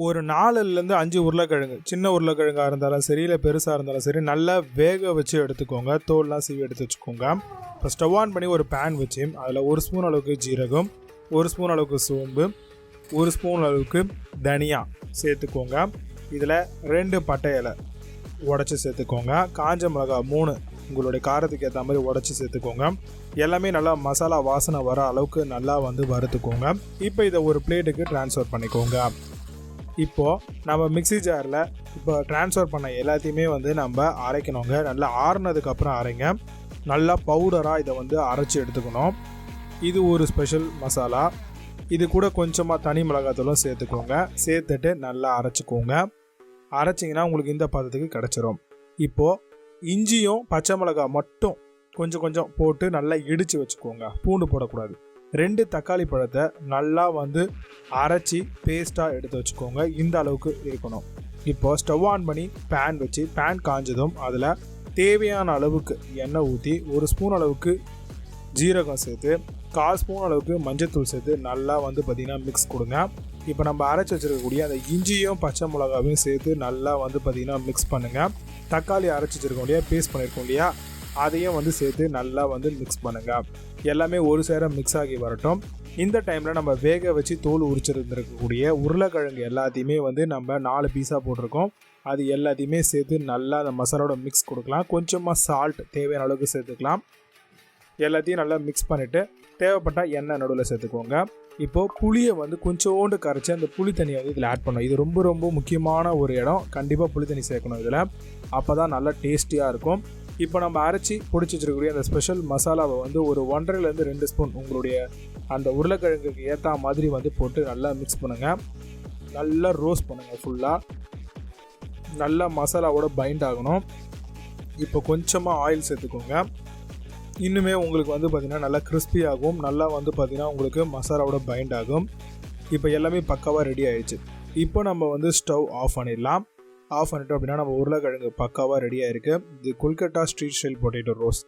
ஒரு 4லேருந்து 5 உருளைக்கிழங்கு, சின்ன உருளைக்கிழங்காக இருந்தாலும் சரி, இல்லை பெருசாக இருந்தாலும் சரி, நல்லா வேக வச்சு எடுத்துக்கோங்க. தோல்லாம் சீவி எடுத்து வச்சுக்கோங்க. இப்போ ஸ்டவ் ஆன் பண்ணி ஒரு பேன் வச்சு அதில் 1 ஸ்பூன் அளவுக்கு ஜீரகம், 1 ஸ்பூன் அளவுக்கு சோம்பு, 1 ஸ்பூன் அளவுக்கு தனியா சேர்த்துக்கோங்க. இதில் 2 பட்டை இலை உடச்சி சேர்த்துக்கோங்க. காஞ்ச மிளகா 3 உங்களுடைய காரத்துக்கு ஏற்ற மாதிரி உடச்சி சேர்த்துக்கோங்க. எல்லாமே நல்லா மசாலா வாசனை வர அளவுக்கு நல்லா வறுத்துக்கோங்க. இப்போ இதை ஒரு பிளேட்டுக்கு ட்ரான்ஸ்ஃபர் பண்ணிக்கோங்க. இப்போது நம்ம மிக்ஸி ஜாரில் இப்போ ட்ரான்ஸ்ஃபர் பண்ண எல்லாத்தையுமே நம்ம அரைக்கணுங்க. நல்லா ஆறுனதுக்கப்புறம் அரைங்க. நல்லா பவுடராக இதை அரைச்சி எடுத்துக்கணும். இது ஒரு ஸ்பெஷல் மசாலா. இது கூட கொஞ்சமாக தனி மிளகாத்தூளும் சேர்த்துக்கோங்க. சேர்த்துட்டு நல்லா அரைச்சிக்கோங்க. அரைச்சிங்கன்னா உங்களுக்கு இந்த பதத்துக்கு கிடச்சிரும். இப்போது இஞ்சியும் பச்சை மிளகா மட்டும் கொஞ்சம் கொஞ்சம் போட்டு நல்லா இடித்து வச்சுக்கோங்க. பூண்டு போடக்கூடாது. 2 தக்காளி பழத்தை நல்லா அரைச்சி பேஸ்ட்டாக எடுத்து வச்சுக்கோங்க. இந்த அளவுக்கு இருக்கணும். இப்போது ஸ்டவ் ஆன் பண்ணி பேன் வச்சு பேன் காஞ்சதும் அதில் தேவையான அளவுக்கு எண்ணெய் ஊற்றி 1 ஸ்பூன் அளவுக்கு ஜீரகம் சேர்த்து 1/4 ஸ்பூன் அளவுக்கு மஞ்சத்தூள் சேர்த்து நல்லா பார்த்திங்கன்னா மிக்ஸ் கொடுங்க. இப்போ நம்ம அரைச்சி வச்சுருக்கக்கூடிய அந்த இஞ்சியும் பச்சை மிளகாவையும் சேர்த்து நல்லா பார்த்திங்கன்னா மிக்ஸ் பண்ணுங்கள். தக்காளி அரைச்சி வச்சுருக்கோம் இல்லையா, பேஸ்ட் பண்ணியிருக்கோம் இல்லையா, அதையும் சேர்த்து நல்லா மிக்ஸ் பண்ணுங்கள். எல்லாமே ஒரு சேர மிக்ஸ் ஆகி வரட்டும். இந்த டைமில் நம்ம வேக வச்சு தோல் உரிச்சிருந்துருக்கக்கூடிய உருளைக்கிழங்கு எல்லாத்தையுமே நம்ம 4 பீஸாக போட்டிருக்கோம். அது எல்லாத்தையுமே சேர்த்து நல்லா அந்த மசாலாவோட மிக்ஸ் கொடுக்கலாம். கொஞ்சமாக சால்ட் தேவையான அளவுக்கு சேர்த்துக்கலாம். எல்லாத்தையும் நல்லா மிக்ஸ் பண்ணிவிட்டு தேவைப்பட்டால் எண்ணெய் நடுவில் சேர்த்துக்கோங்க. இப்போது புளியை கொஞ்சோண்டு கரைச்சி அந்த புளி தண்ணியை இதில் ஆட் பண்ணணும். இது ரொம்ப ரொம்ப முக்கியமான ஒரு இடம். கண்டிப்பாக புளி தண்ணி சேர்க்கணும் இதில். அப்போ தான் நல்லா டேஸ்டியாக இருக்கும். இப்போ நம்ம அரைச்சி பிடிச்சி வச்சுருக்கக்கூடிய அந்த ஸ்பெஷல் மசாலாவை ஒரு 1.5லேருந்து 2 ஸ்பூன் உங்களுடைய அந்த உருளைக்கிழங்குக்கு ஏற்ற மாதிரி போட்டு நல்லா மிக்ஸ் பண்ணுங்கள். நல்லா ரோஸ்ட் பண்ணுங்கள். ஃபுல்லாக நல்லா மசாலாவோட பைண்ட் ஆகணும். இப்போ கொஞ்சமாக ஆயில் சேர்த்துக்கோங்க. இன்னுமே உங்களுக்கு பார்த்திங்கன்னா நல்லா கிறிஸ்பி ஆகும். நல்லா பார்த்திங்கன்னா உங்களுக்கு மசாலாவோட பைண்ட் ஆகும். இப்போ எல்லாமே பக்காவாக ரெடி ஆகிடுச்சு. இப்போ நம்ம ஸ்டவ் ஆஃப் பண்ணிடலாம். ஆஃப் பண்ணிட்டோம் அப்படின்னா நம்ம உருளைக்கிழங்கு பக்காவாக ரெடியாக இருக்குது. இது Kolkata street style potato roast.